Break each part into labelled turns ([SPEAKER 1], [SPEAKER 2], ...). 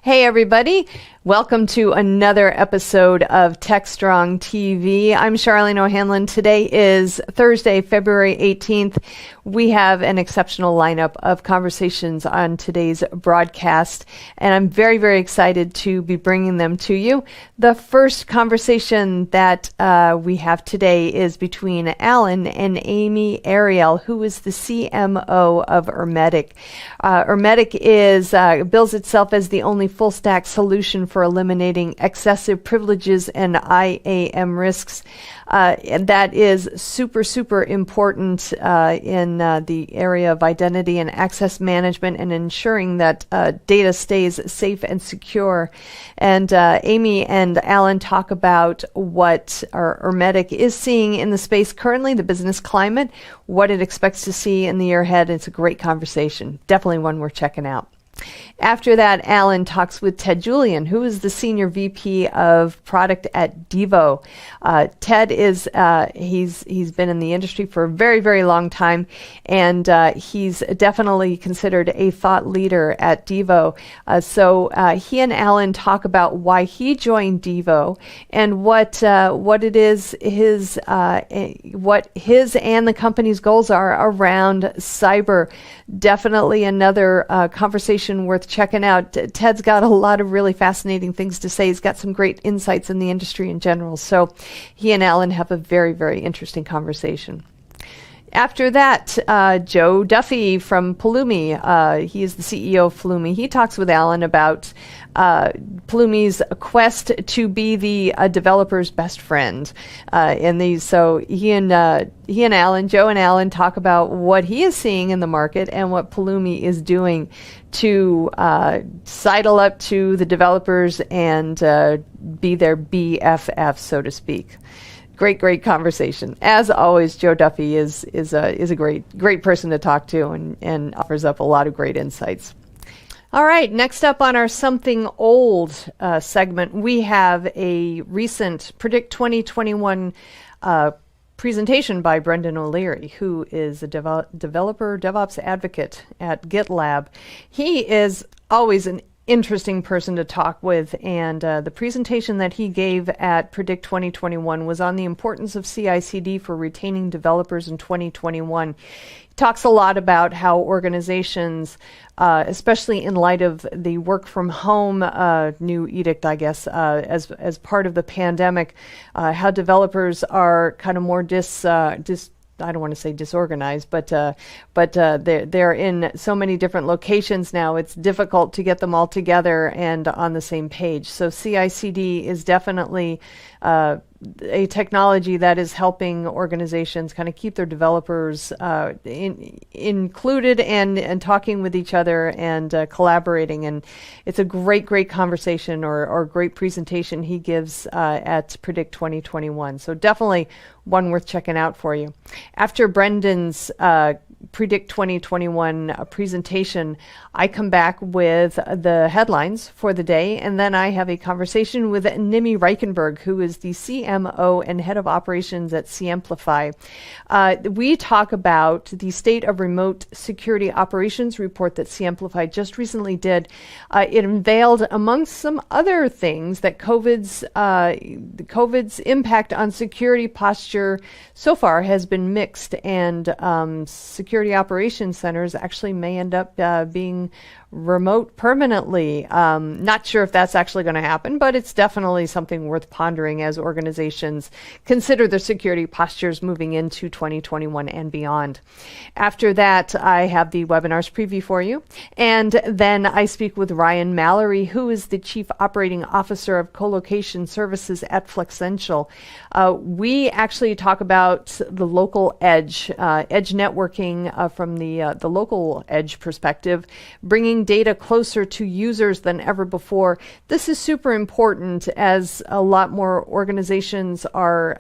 [SPEAKER 1] Hey everybody, welcome to another episode of TechStrong TV. I'm Charlene O'Hanlon. Today is Thursday, February 18th. We have an exceptional lineup of conversations on today's broadcast, and I'm very, very excited to be bringing them to you. The first conversation that we have today is between Alan and Amy Ariel, who is the CMO of Ermetic. Ermetic bills itself as the only full-stack solution for eliminating excessive privileges and IAM risks. And that is super, super important in the area of identity and access management and ensuring that data stays safe and secure. And Amy and Alan talk about what Ermetic is seeing in the space currently, the business climate, what it expects to see in the year ahead. It's a great conversation. Definitely one worth checking out. After that, Alan talks with Ted Julian, who is the Senior VP of Product at Devo. Ted is, he's been in the industry for a very, very long time, and he's definitely considered a thought leader at Devo. So he and Alan talk about why he joined Devo and what it is what his and the company's goals are around cyber. Definitely another conversation worth checking out. Ted's got a lot of really fascinating things to say. He's got some great insights in the industry in general. So he and Alan have a very, very interesting conversation. After that, Joe Duffy from Pulumi, he is the CEO of Pulumi. He talks with Alan about Pulumi's quest to be the developer's best friend. So he and Alan, Joe and Alan, talk about what he is seeing in the market and what Pulumi is doing to sidle up to the developers and be their BFF, so to speak. Great conversation. As always, Joe Duffy is a great person to talk to and offers up a lot of great insights. All right, next up on our Something Old segment, we have a recent Predict 2021 presentation by Brendan O'Leary, who is a developer DevOps advocate at GitLab. He is always an interesting person to talk with, and the presentation that he gave at Predict 2021 was on the importance of CI/CD for retaining developers in 2021. He talks a lot about how organizations, especially in light of the work from home new edict, I guess, as part of the pandemic, how developers are kind of more I don't want to say disorganized, but they're in so many different locations now. It's difficult to get them all together and on the same page. So CI/CD is definitely a technology that is helping organizations kind of keep their developers included and talking with each other and collaborating. And it's a great conversation or great presentation he gives at Predict 2021. So definitely one worth checking out for you. After Brendan's Predict 2021 presentation, I come back with the headlines for the day, and then I have a conversation with Nimi Reichenberg, who is the CMO and head of operations at Cmplify. We talk about the State of Remote Security Operations report that Cmplify just recently did. It unveiled, amongst some other things, that COVID's impact on security posture so far has been mixed, and security operations centers actually may end up being remote permanently. Not sure if that's actually going to happen, but it's definitely something worth pondering as organizations consider their security postures moving into 2021 and beyond. After that, I have the webinars preview for you, and then I speak with Ryan Mallory, who is the Chief Operating Officer of Colocation Services at Flexential. We actually talk about the local edge networking from the local edge perspective, bringing data closer to users than ever before. This is super important as a lot more organizations are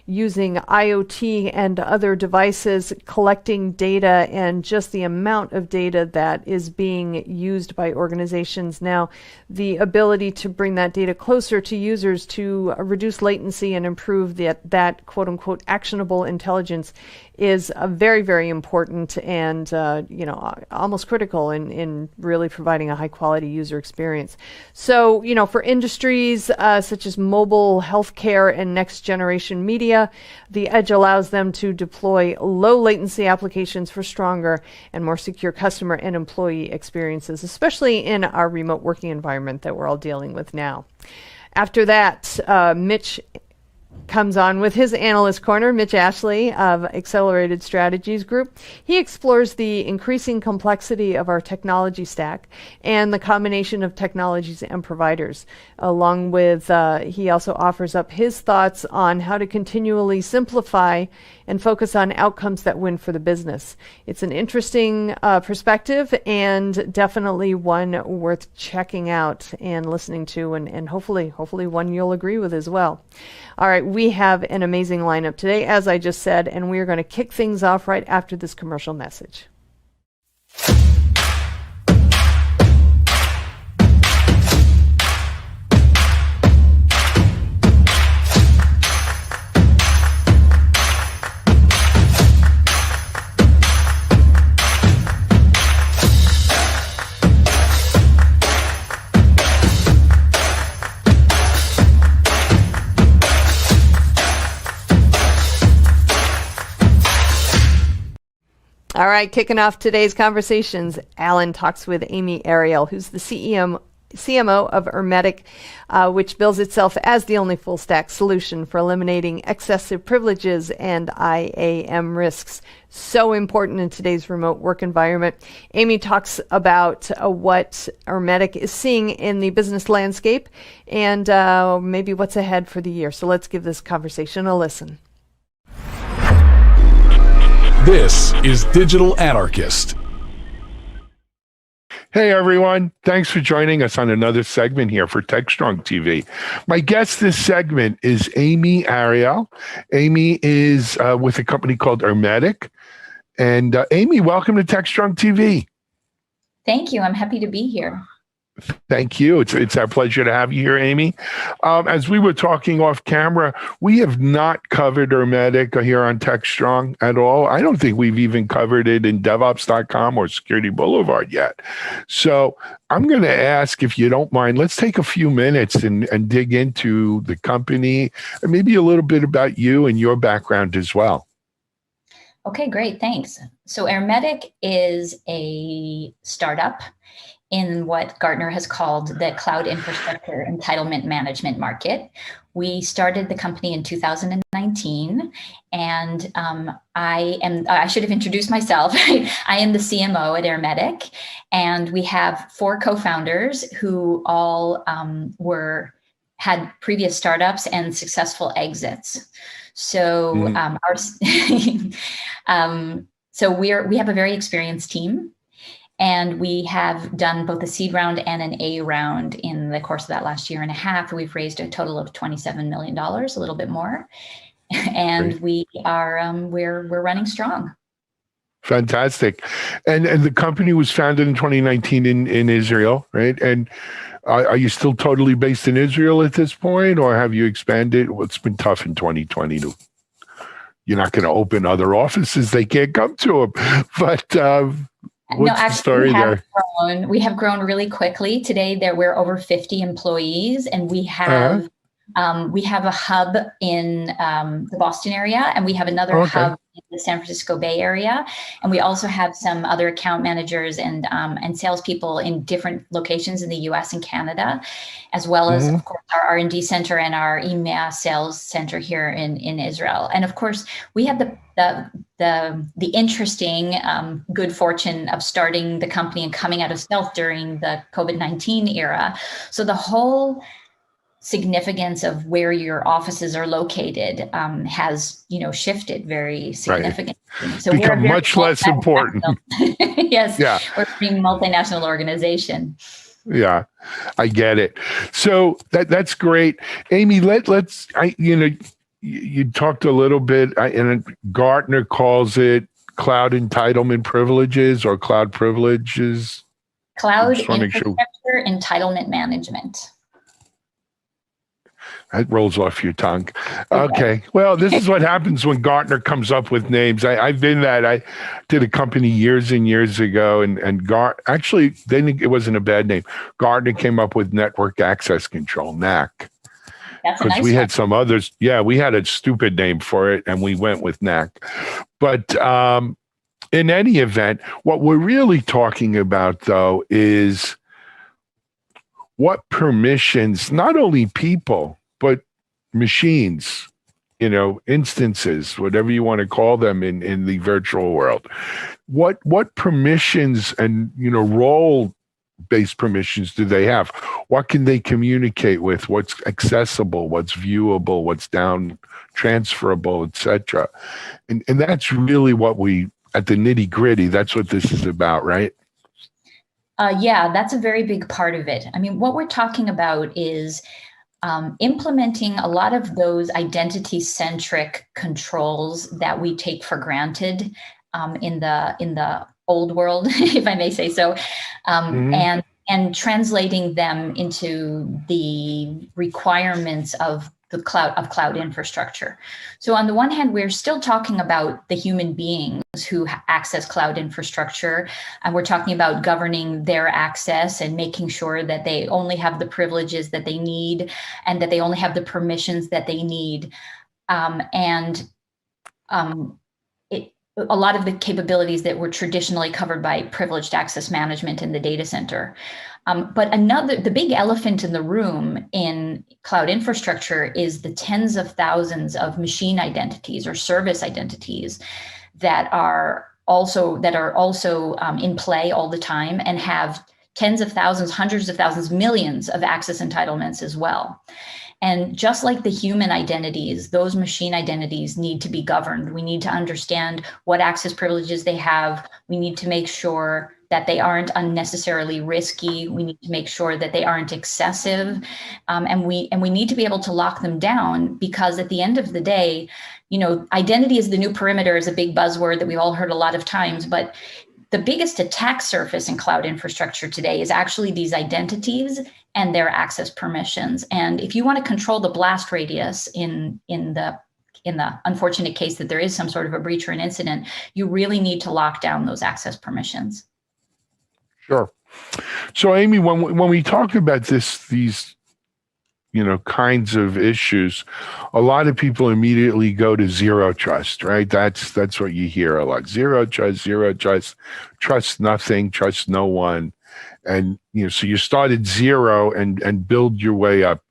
[SPEAKER 1] using IoT and other devices, collecting data, and just the amount of data that is being used by organizations now. The ability to bring that data closer to users to reduce latency and improve that quote unquote actionable intelligence is very very important and almost critical in really providing a high quality user experience. So, for industries such as mobile, healthcare, and next generation media, the edge allows them to deploy low latency applications for stronger and more secure customer and employee experiences, especially in our remote working environment that we're all dealing with now. After that, Mitch comes on with his analyst corner. Mitch Ashley of Accelerated Strategies Group. He explores the increasing complexity of our technology stack and the combination of technologies and providers. Along with, he also offers up his thoughts on how to continually simplify and focus on outcomes that win for the business. It's an interesting perspective and definitely one worth checking out and listening to, and hopefully one you'll agree with as well. All right, we have an amazing lineup today, as I just said, and we are going to kick things off right after this commercial message. All right, kicking off today's conversations, Alan talks with Amy Ariel, who's the CMO of Ermetic, which bills itself as the only full-stack solution for eliminating excessive privileges and IAM risks. So important in today's remote work environment. Amy talks about what Ermetic is seeing in the business landscape and maybe what's ahead for the year. So let's give this conversation a listen.
[SPEAKER 2] This is Digital Anarchist.
[SPEAKER 3] Hey everyone, thanks for joining us on another segment here for TechStrong TV. My guest this segment is Amy Ariel. Amy is with a company called Ermetic. And Amy, welcome to TechStrong TV.
[SPEAKER 4] Thank you. I'm happy to be here.
[SPEAKER 3] Thank you. It's our pleasure to have you here, Amy. As we were talking off camera, we have not covered Ermetic here on TechStrong at all. I don't think we've even covered it in DevOps.com or Security Boulevard yet. So I'm going to ask, if you don't mind, let's take a few minutes and dig into the company and maybe a little bit about you and your background as well.
[SPEAKER 4] Okay, great. Thanks. So Ermetic is a startup in what Gartner has called the cloud infrastructure entitlement management market. We started the company in 2019, and I should have introduced myself. I am the CMO at Ermetic, and we have 4 co-founders who all had previous startups and successful exits. So we have a very experienced team. And we have done both a seed round and an A round in the course of that last year and a half. We've raised a total of $27 million, a little bit more. And we are we're running strong.
[SPEAKER 3] Fantastic. And the company was founded in 2019 in Israel, right? And are you still totally based in Israel at this point, or have you expanded? Well, it's been tough in 2020 you're not going to open other offices. They can't come to them. But what's the story there?
[SPEAKER 4] We have grown really quickly. Today, we're over 50 employees, and we have a hub in the Boston area, and we have another hub in the San Francisco Bay Area, and we also have some other account managers and salespeople in different locations in the U.S. and Canada, as well as, of course, our R&D center and our EMEA sales center here in Israel. And of course, we have the interesting good fortune of starting the company and coming out of stealth during the COVID-19 era. So the whole significance of where your offices are located has, shifted very significantly. Right. So
[SPEAKER 3] become much less important.
[SPEAKER 4] Yes. Yeah. We're a multinational organization.
[SPEAKER 3] Yeah, I get it. So that's great, Amy. You talked a little bit, and Gartner calls it cloud entitlement privileges or cloud privileges.
[SPEAKER 4] Cloud infrastructure entitlement management.
[SPEAKER 3] That rolls off your tongue. Okay. Well, this is what happens when Gartner comes up with names. I've been that. I did a company years and years ago, and actually, then it wasn't a bad name. Gartner came up with Network Access Control, NAC.
[SPEAKER 4] That's a
[SPEAKER 3] Because
[SPEAKER 4] nice
[SPEAKER 3] we
[SPEAKER 4] one.
[SPEAKER 3] had some others. Yeah, we had a stupid name for it, and we went with NAC. But in any event, what we're really talking about, though, is what permissions, not only people, but machines, instances, whatever you want to call them in the virtual world. What permissions and, role-based permissions do they have? What can they communicate with? What's accessible? What's viewable? What's down transferable, etc. And that's really what we, at the nitty-gritty, that's what this is about, right?
[SPEAKER 4] Yeah, that's a very big part of it. I mean, what we're talking about is implementing a lot of those identity-centric controls that we take for granted in the old world, if I may say so, and translating them into the requirements of the cloud infrastructure. So on the one hand, we're still talking about the human beings who access cloud infrastructure, and we're talking about governing their access and making sure that they only have the privileges that they need and that they only have the permissions that they need. A lot of the capabilities that were traditionally covered by privileged access management in the data center. But the big elephant in the room in cloud infrastructure is the tens of thousands of machine identities or service identities that are also in play all the time and have tens of thousands, hundreds of thousands, millions of access entitlements as well. And just like the human identities, those machine identities need to be governed. We need to understand what access privileges they have. We need to make sure that they aren't unnecessarily risky. We need to make sure that they aren't excessive. And we need to be able to lock them down, because at the end of the day, identity is the new perimeter is a big buzzword that we've all heard a lot of times, but the biggest attack surface in cloud infrastructure today is actually these identities and their access permissions. And if you want to control the blast radius in the unfortunate case that there is some sort of a breach or an incident, you really need to lock down those access permissions.
[SPEAKER 3] Sure. So, Amy, when we talk about these kinds of issues, a lot of people immediately go to zero trust, right? That's what you hear a lot. Zero trust, trust nothing, trust no one. And, so you start at zero and build your way up.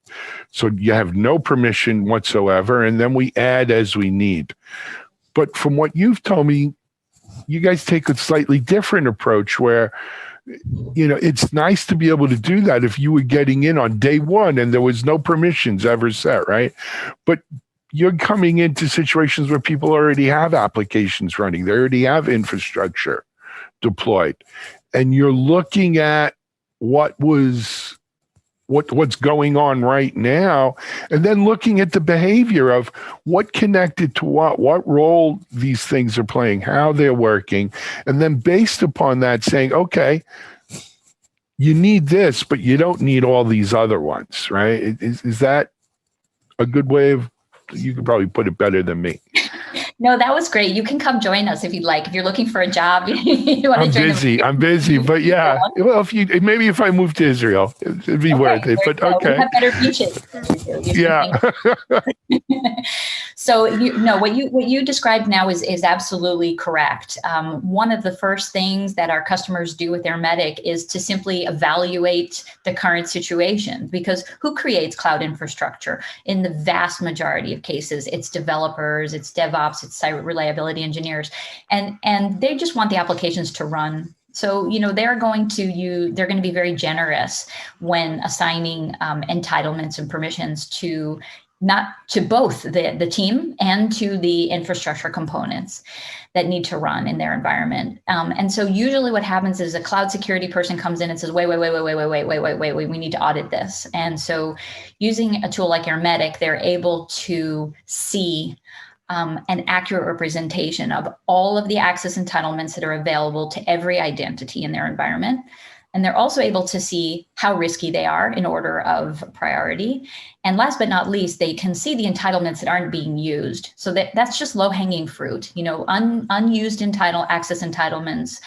[SPEAKER 3] So you have no permission whatsoever. And then we add as we need. But from what you've told me, you guys take a slightly different approach where, it's nice to be able to do that if you were getting in on day one and there was no permissions ever set, right? But you're coming into situations where people already have applications running. They already have infrastructure deployed. And you're looking at what's going on right now, and then looking at the behavior of what connected to what role these things are playing, how they're working, and then based upon that saying, okay, you need this, but you don't need all these other ones, right? Is that a good way of, you could probably put it better than me.
[SPEAKER 4] No, that was great. You can come join us if you'd like. If you're looking for a job, you want to join.
[SPEAKER 3] I'm busy, but yeah. Well, maybe if I move to Israel, it'd be worth it. But okay.
[SPEAKER 4] We have better beaches.
[SPEAKER 3] Yeah.
[SPEAKER 4] So what you described now is absolutely correct. One of the first things that our customers do with their medic is to simply evaluate the current situation, because who creates cloud infrastructure? In the vast majority of cases, it's developers, it's DevOps, it's site reliability engineers, and they just want the applications to run. So, they're going to be very generous when assigning entitlements and permissions to both the team and to the infrastructure components that need to run in their environment. And so usually what happens is a cloud security person comes in and says, wait, we need to audit this. And so using a tool like Hermetic, they're able to see an accurate representation of all of the access entitlements that are available to every identity in their environment. And they're also able to see how risky they are in order of priority. And last but not least, they can see the entitlements that aren't being used. So that's just low-hanging fruit. Unused access entitlements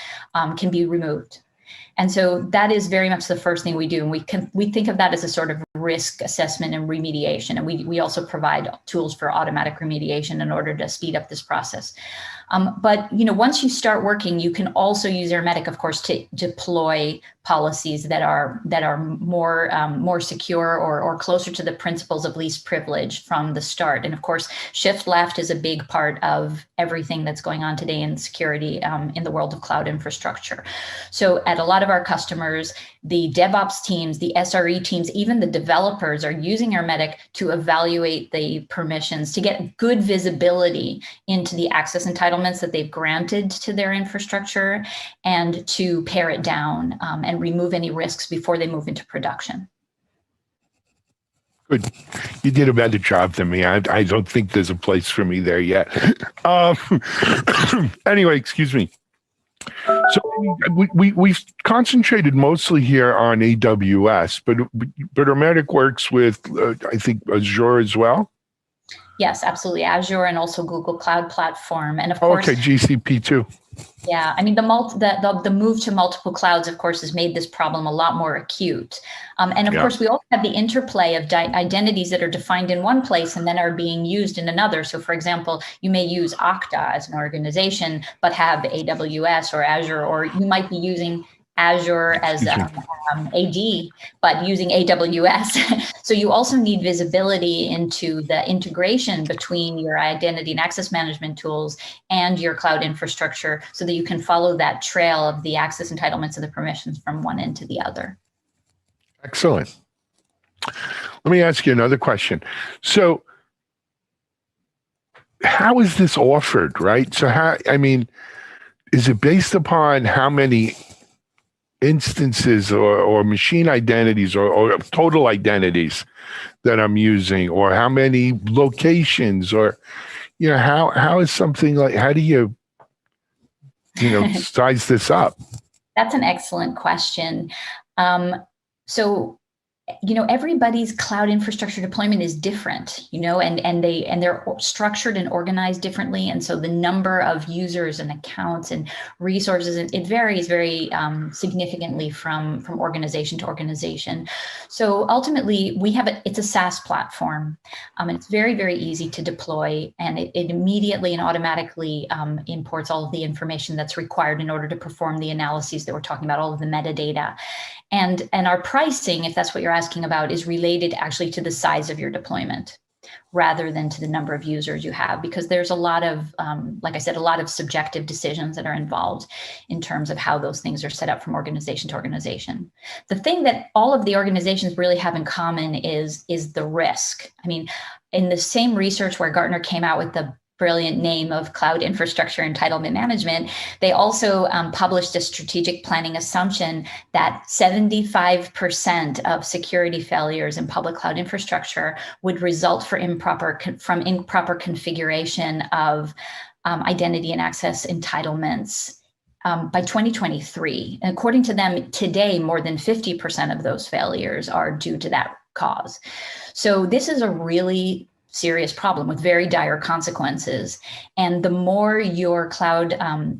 [SPEAKER 4] can be removed. And so that is very much the first thing we do. And we think of that as a sort of risk assessment and remediation. And we also provide tools for automatic remediation in order to speed up this process. But once you start working, you can also use Ermetic, of course, to deploy policies that are more secure or closer to the principles of least privilege from the start. And of course, shift left is a big part of everything that's going on today in security in the world of cloud infrastructure. So at a lot of our customers, the DevOps teams, the SRE teams, even the developers are using Ermetic to evaluate the permissions, to get good visibility into the access entitlements that they've granted to their infrastructure, and to pare it down and remove any risks before they move into production.
[SPEAKER 3] Good. You did a better job than me. I don't think there's a place for me there yet. Anyway, excuse me. So we've concentrated mostly here on AWS, but Ermetic works with, I think, Azure as well?
[SPEAKER 4] Yes, absolutely. Azure and also Google Cloud Platform. And of course,
[SPEAKER 3] okay, GCP too.
[SPEAKER 4] Yeah, I mean, the move to multiple clouds, of course, has made this problem a lot more acute. And of course, we also have the interplay of identities that are defined in one place and then are being used in another. So for example, you may use Okta as an organization, but have AWS or Azure, or you might be using Azure as AD, but using AWS. So you also need visibility into the integration between your identity and access management tools and your cloud infrastructure so that you can follow that trail of the access entitlements and the permissions from one end to the other.
[SPEAKER 3] Excellent. Let me ask you another question. So how is this offered, right? So is it based upon how many instances or machine identities or total identities that I'm using, or how many locations, or how is something like, how do you size this up?
[SPEAKER 4] That's an excellent question. So everybody's cloud infrastructure deployment is different, and they're structured and organized differently. And so the number of users and accounts and resources, it varies very significantly from organization to organization. So ultimately, it's a SaaS platform, and it's very, very easy to deploy, and it immediately and automatically imports all of the information that's required in order to perform the analyses that we're talking about, all of the metadata. And our pricing, if that's what you're asking about, is related actually to the size of your deployment rather than to the number of users you have, because there's a lot of, like I said, a lot of subjective decisions that are involved in terms of how those things are set up from organization to organization. The thing that all of the organizations really have in common is the risk. I mean, in the same research where Gartner came out with the brilliant name of cloud infrastructure entitlement management, they also published a strategic planning assumption that 75% of security failures in public cloud infrastructure would result from improper configuration of identity and access entitlements by 2023. And according to them, today, more than 50% of those failures are due to that cause. So this is a really serious problem with very dire consequences. And the more your cloud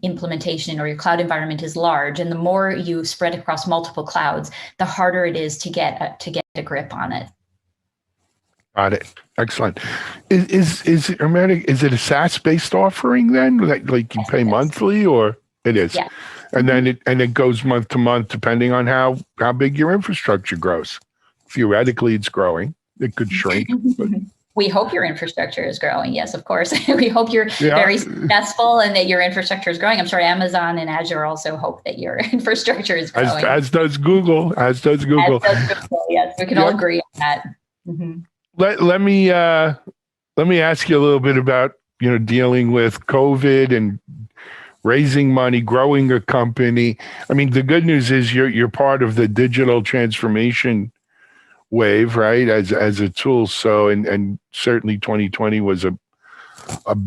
[SPEAKER 4] implementation or your cloud environment is large, and the more you spread across multiple clouds, the harder it is to get a grip on it.
[SPEAKER 3] Got it. Excellent. Is Ermetic, is it a SaaS-based offering then? Like you pay monthly, or it is?
[SPEAKER 4] Yeah.
[SPEAKER 3] And then it goes month to month depending on how big your infrastructure grows. Theoretically, it's growing. It could shrink. But
[SPEAKER 4] we hope your infrastructure is growing. Yes, of course. We hope you're very successful and that your infrastructure is growing. I'm sure Amazon and Azure also hope that your infrastructure is growing.
[SPEAKER 3] As does Google. Yes, we
[SPEAKER 4] can all agree on that. Mm-hmm.
[SPEAKER 3] Let me ask you a little bit about dealing with COVID and raising money, growing a company. I mean, the good news is you're part of the digital transformation wave, right? As a tool. So and certainly 2020 was a